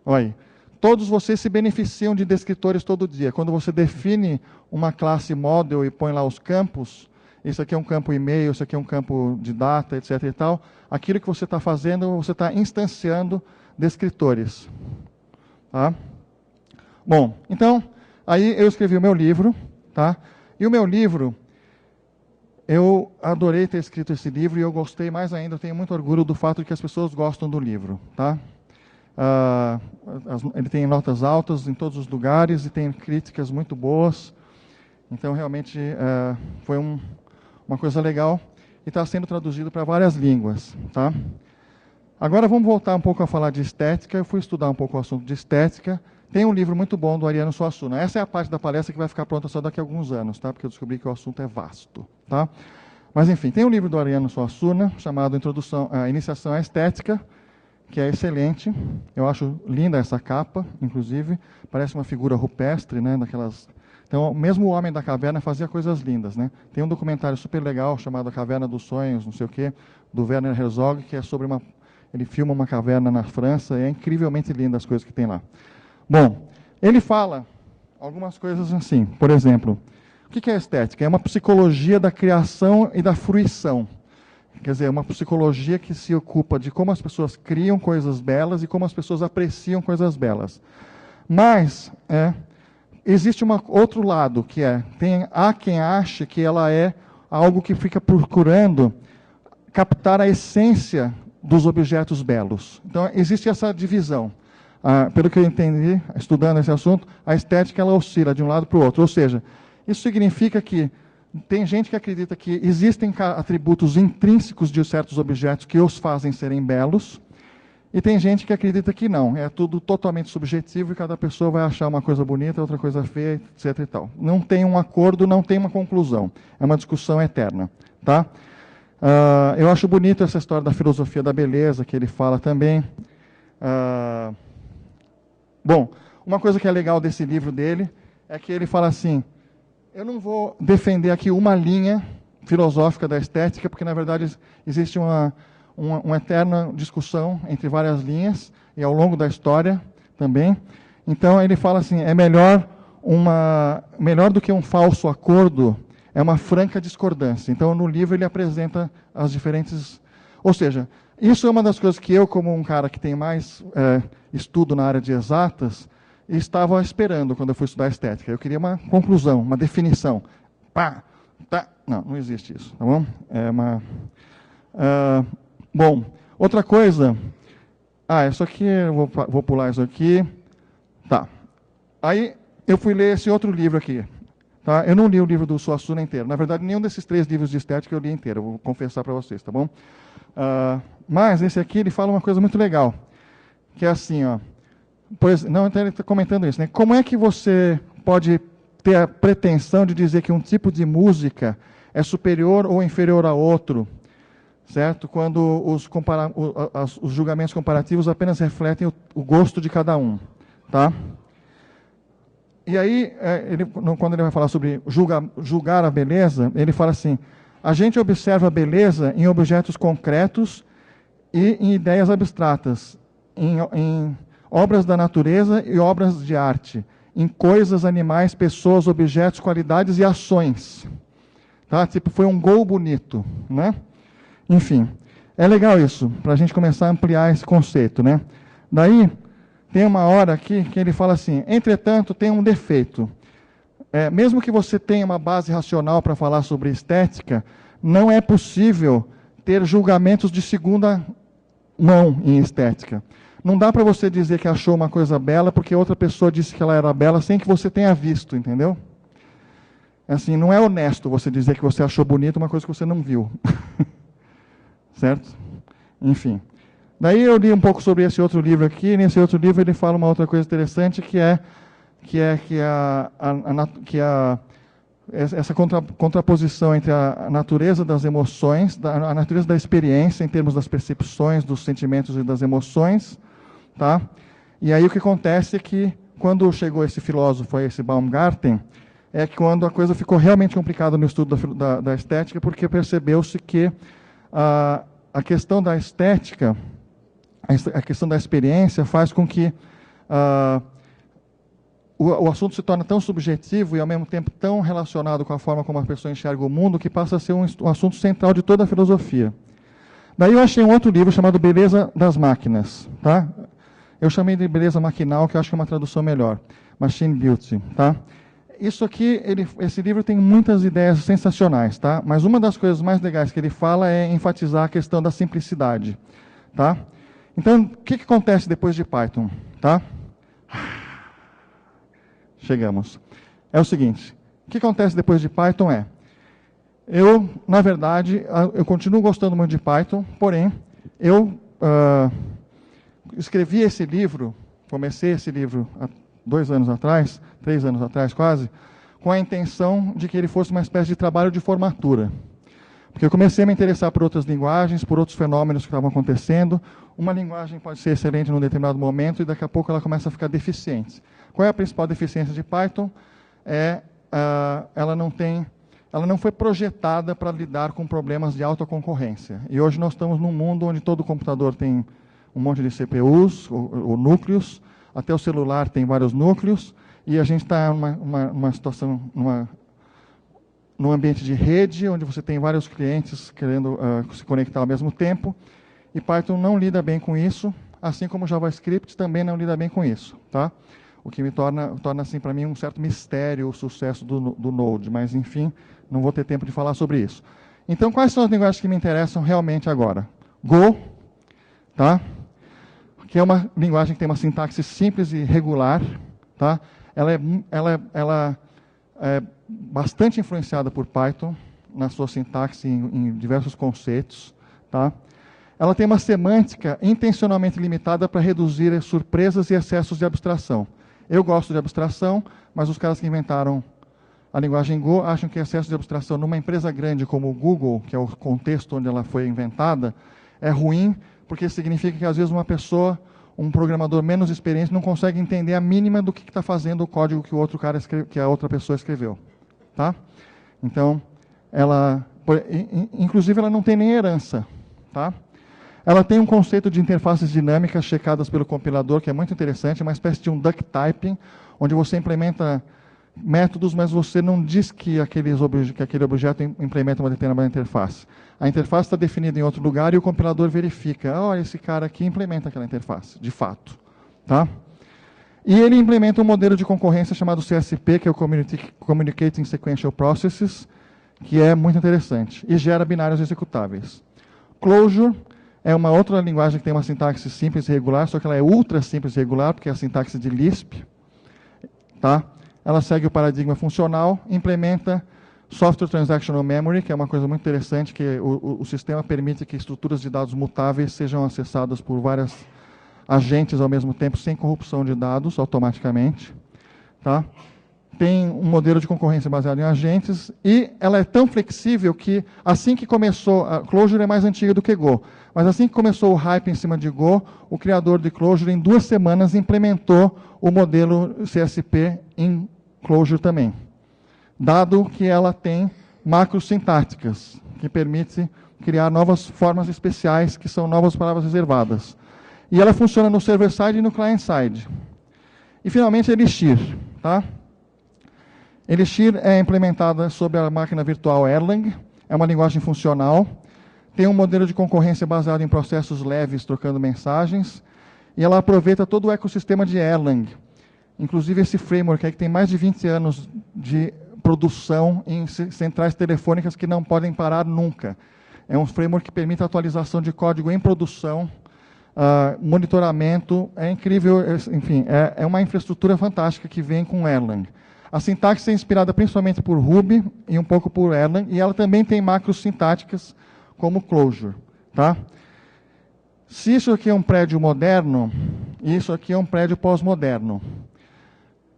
Olha aí. Todos vocês se beneficiam de descritores todo dia. Quando você define uma classe model e põe lá os campos, isso aqui é um campo e-mail, isso aqui é um campo de data, etc. e tal, aquilo que você está fazendo, você está instanciando descritores. Tá? Bom, então, aí eu escrevi o meu livro, tá? E o meu livro, eu adorei ter escrito esse livro e eu gostei mais ainda, eu tenho muito orgulho do fato de que as pessoas gostam do livro, tá? Ele tem notas altas em todos os lugares e tem críticas muito boas. Então, realmente, foi uma coisa legal e está sendo traduzido para várias línguas. Tá? Agora, vamos voltar um pouco a falar de estética. Eu fui estudar um pouco o assunto de estética. Tem um livro muito bom do Ariano Suassuna. Essa é a parte da palestra que vai ficar pronta só daqui a alguns anos, tá? Porque eu descobri que o assunto é vasto. Tá? Mas, enfim, tem um livro do Ariano Suassuna chamado Iniciação à Estética, que é excelente. Eu acho linda essa capa, inclusive. Parece uma figura rupestre, né? Daquelas... Então, mesmo o Homem da Caverna fazia coisas lindas, né? Tem um documentário super legal chamado A Caverna dos Sonhos, não sei o quê, do Werner Herzog, que é sobre uma... Ele filma uma caverna na França e é incrivelmente linda as coisas que tem lá. Bom, ele fala algumas coisas assim. Por exemplo, o que é estética? É uma psicologia da criação e da fruição. Quer dizer, uma psicologia que se ocupa de como as pessoas criam coisas belas e como as pessoas apreciam coisas belas. Mas existe outro lado, que há quem ache que ela é algo que fica procurando captar a essência dos objetos belos. Então, existe essa divisão. Pelo que eu entendi, estudando esse assunto, a estética ela oscila de um lado para o outro. Ou seja, isso significa que tem gente que acredita que existem atributos intrínsecos de certos objetos que os fazem serem belos, e tem gente que acredita que não, é tudo totalmente subjetivo e cada pessoa vai achar uma coisa bonita, outra coisa feia, etc. e tal. Não tem um acordo, não tem uma conclusão, é uma discussão eterna. Tá? Eu acho bonito essa história da filosofia da beleza, que ele fala também. Bom, uma coisa que é legal desse livro dele é que ele fala assim: eu não vou defender aqui uma linha filosófica da estética, porque, na verdade, existe uma eterna discussão entre várias linhas, e ao longo da história também. Então, ele fala assim, melhor do que um falso acordo, é uma franca discordância. Então, no livro, ele apresenta as diferentes... Ou seja, isso é uma das coisas que eu, como um cara que tem mais estudo na área de exatas, estava esperando quando eu fui estudar estética. Eu queria uma conclusão, uma definição. Pá, tá. Não existe isso, tá bom? Bom, outra coisa... isso aqui, eu vou pular isso aqui. Tá. Aí, eu fui ler esse outro livro aqui. Tá? Eu não li o livro do Suassuna inteiro. Na verdade, nenhum desses 3 livros de estética eu li inteiro. Eu vou confessar para vocês, tá bom? Mas esse aqui, ele fala uma coisa muito legal. Que é assim, ó. Então ele está comentando isso, né? Como é que você pode ter a pretensão de dizer que um tipo de música é superior ou inferior a outro, certo? Quando os julgamentos comparativos apenas refletem o gosto de cada um, tá? E aí, quando ele vai falar sobre julgar a beleza, ele fala assim: a gente observa a beleza em objetos concretos e em ideias abstratas, em obras da natureza e obras de arte, em coisas, animais, pessoas, objetos, qualidades e ações. Tá? Tipo, foi um gol bonito, né? Enfim, é legal isso, para a gente começar a ampliar esse conceito, né? Daí, tem uma hora aqui que ele fala assim: entretanto, tem um defeito. Mesmo que você tenha uma base racional para falar sobre estética, não é possível ter julgamentos de segunda mão em estética. Não dá para você dizer que achou uma coisa bela porque outra pessoa disse que ela era bela sem que você tenha visto, entendeu? Assim, não é honesto você dizer que você achou bonito uma coisa que você não viu. Certo? Enfim. Daí eu li um pouco sobre esse outro livro aqui, e nesse outro livro ele fala uma outra coisa interessante, que essa contraposição entre a natureza das emoções, a natureza da experiência, em termos das percepções, dos sentimentos e das emoções. Tá? E aí o que acontece é que, quando chegou esse filósofo, esse Baumgarten, é quando a coisa ficou realmente complicada no estudo da estética, porque percebeu-se que a questão da estética, a questão da experiência, faz com que o assunto se torne tão subjetivo e, ao mesmo tempo, tão relacionado com a forma como a pessoa enxerga o mundo, que passa a ser um assunto central de toda a filosofia. Daí eu achei um outro livro chamado Beleza das Máquinas. Tá? Eu chamei de Beleza Maquinal, que eu acho que é uma tradução melhor. Machine Beauty. Tá? Isso aqui, esse livro tem muitas ideias sensacionais, tá? Mas uma das coisas mais legais que ele fala é enfatizar a questão da simplicidade. Tá? Então, o que acontece depois de Python? Tá? Chegamos. É o seguinte, o que acontece depois de Python eu, na verdade, eu continuo gostando muito de Python, porém, eu escrevi esse livro, comecei esse livro há 2 anos atrás, 3 anos atrás quase, com a intenção de que ele fosse uma espécie de trabalho de formatura. Porque eu comecei a me interessar por outras linguagens, por outros fenômenos que estavam acontecendo. Uma linguagem pode ser excelente num determinado momento e daqui a pouco ela começa a ficar deficiente. Qual é a principal deficiência de Python? Ela não foi projetada para lidar com problemas de alta concorrência. E hoje nós estamos num mundo onde todo computador tem um monte de CPUs, ou núcleos, até o celular tem vários núcleos, e a gente está numa situação, num ambiente de rede, onde você tem vários clientes querendo se conectar ao mesmo tempo, e Python não lida bem com isso, assim como JavaScript também não lida bem com isso. Tá? O que me torna assim, para mim, um certo mistério o sucesso do Node, mas, enfim, não vou ter tempo de falar sobre isso. Então, quais são as linguagens que me interessam realmente agora? Go, tá? Que é uma linguagem que tem uma sintaxe simples e regular. Tá? Ela é bastante influenciada por Python, na sua sintaxe, em diversos conceitos. Tá? Ela tem uma semântica intencionalmente limitada para reduzir surpresas e excessos de abstração. Eu gosto de abstração, mas os caras que inventaram a linguagem Go acham que excesso de abstração numa empresa grande como o Google, que é o contexto onde ela foi inventada, é ruim, porque significa que às vezes uma pessoa, um programador menos experiente, não consegue entender a mínima do que está fazendo o código que o outro cara que a outra pessoa escreveu. Tá? Então, inclusive ela não tem nem herança. Tá? Ela tem um conceito de interfaces dinâmicas checadas pelo compilador, que é muito interessante, uma espécie de um duck typing, onde você implementa métodos, mas você não diz que aquele objeto implementa uma determinada interface. A interface está definida em outro lugar e o compilador verifica, olha, esse cara aqui implementa aquela interface, de fato. Tá? E ele implementa um modelo de concorrência chamado CSP, que é o Communicating Sequential Processes, que é muito interessante, e gera binários executáveis. Clojure é uma outra linguagem que tem uma sintaxe simples e regular, só que ela é ultra simples e regular, porque é a sintaxe de Lisp. Tá? Ela segue o paradigma funcional, implementa Software Transactional Memory, que é uma coisa muito interessante, que o sistema permite que estruturas de dados mutáveis sejam acessadas por vários agentes ao mesmo tempo, sem corrupção de dados, automaticamente. Tá? Tem um modelo de concorrência baseado em agentes, e ela é tão flexível que, assim que começou, a Clojure é mais antiga do que Go, mas assim que começou o hype em cima de Go, o criador de Clojure, em 2 semanas, implementou o modelo CSP em Clojure também, dado que ela tem macros sintáticas, que permite criar novas formas especiais, que são novas palavras reservadas. E ela funciona no server-side e no client-side. E, finalmente, Elixir. Tá? Elixir é implementada sobre a máquina virtual Erlang, é uma linguagem funcional, tem um modelo de concorrência baseado em processos leves, trocando mensagens, e ela aproveita todo o ecossistema de Erlang. Inclusive esse framework aí que tem mais de 20 anos de produção em centrais telefônicas que não podem parar nunca. É um framework que permite atualização de código em produção, monitoramento, é incrível, enfim, é uma infraestrutura fantástica que vem com Erlang. A sintaxe é inspirada principalmente por Ruby e um pouco por Erlang, e ela também tem macros sintáticas como Clojure. Tá? Se isso aqui é um prédio moderno, isso aqui é um prédio pós-moderno.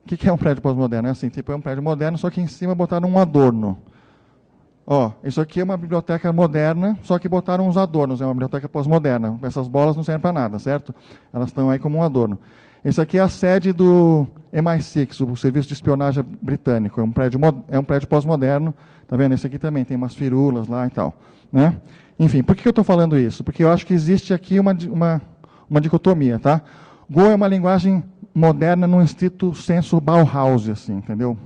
O que é um prédio pós-moderno? É assim, tipo, é um prédio moderno, só que em cima botaram um adorno. Ó, isso aqui é uma biblioteca moderna, só que botaram uns adornos, é uma biblioteca pós-moderna. Essas bolas não servem para nada, certo? Elas estão aí como um adorno. Esse aqui é a sede do MI6, o Serviço de Espionagem Britânico. É um prédio pós-moderno. Tá vendo? Esse aqui também tem umas firulas lá e tal. Né? Enfim, por que eu estou falando isso? Porque eu acho que existe aqui uma dicotomia. Tá? Go é uma linguagem moderna no estrito senso Bauhaus, assim, entendeu?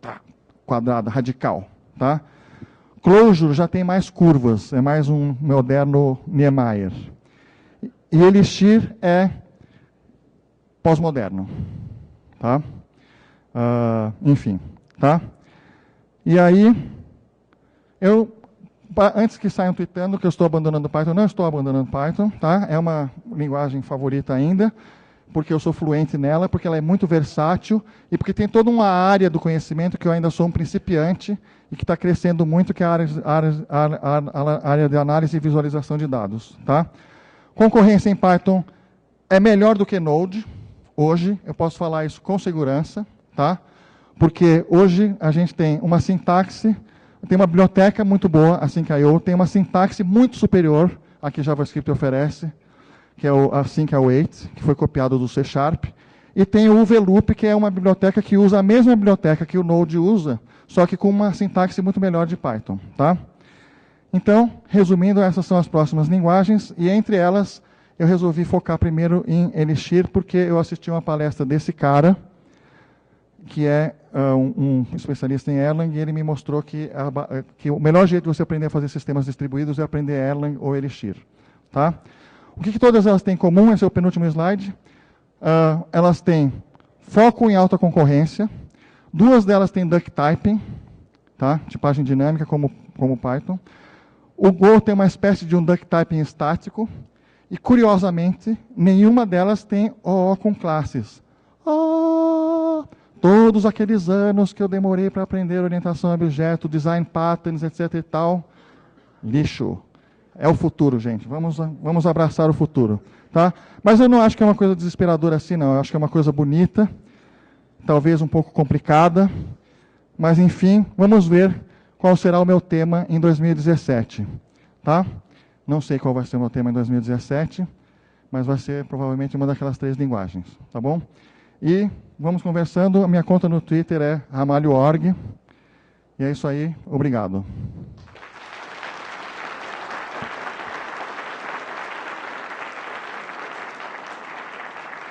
Tá. Quadrada, radical. Tá? Clojure já tem mais curvas, é mais um moderno Niemeyer. E Elixir é pós-moderno. Tá? Enfim. Tá? E aí, antes que saiam tweetando que eu estou abandonando Python, não estou abandonando Python. Tá? É uma linguagem favorita ainda, porque eu sou fluente nela, porque ela é muito versátil e porque tem toda uma área do conhecimento que eu ainda sou um principiante e que está crescendo muito, que é a área de análise e visualização de dados. Tá? Concorrência em Python é melhor do que Node. Hoje, eu posso falar isso com segurança, tá? Porque hoje a gente tem uma sintaxe, tem uma biblioteca muito boa, a Async.io, tem uma sintaxe muito superior à que JavaScript oferece, que é o Async.await, que foi copiado do C#, e tem o Uveloop, que é uma biblioteca que usa a mesma biblioteca que o Node usa, só que com uma sintaxe muito melhor de Python. Tá? Então, resumindo, essas são as próximas linguagens, e entre elas eu resolvi focar primeiro em Elixir, porque eu assisti uma palestra desse cara, que é um especialista em Erlang, e ele me mostrou que o melhor jeito de você aprender a fazer sistemas distribuídos é aprender Erlang ou Elixir. Tá? O que todas elas têm em comum? Esse é o penúltimo slide. Elas têm foco em alta concorrência, duas delas têm duck typing, tá? Tipagem dinâmica, como Python. O Go tem uma espécie de um duck typing estático, e, curiosamente, nenhuma delas tem OO com classes. Todos aqueles anos que eu demorei para aprender orientação a objeto, design patterns, etc. e tal, lixo. É o futuro, gente. Vamos abraçar o futuro. Tá? Mas eu não acho que é uma coisa desesperadora assim, não. Eu acho que é uma coisa bonita, talvez um pouco complicada, mas, enfim, vamos ver qual será o meu tema em 2017. Tá? Não sei qual vai ser o meu tema em 2017, mas vai ser provavelmente uma daquelas 3 linguagens, tá bom? E vamos conversando, a minha conta no Twitter é ramalho.org, e é isso aí, obrigado.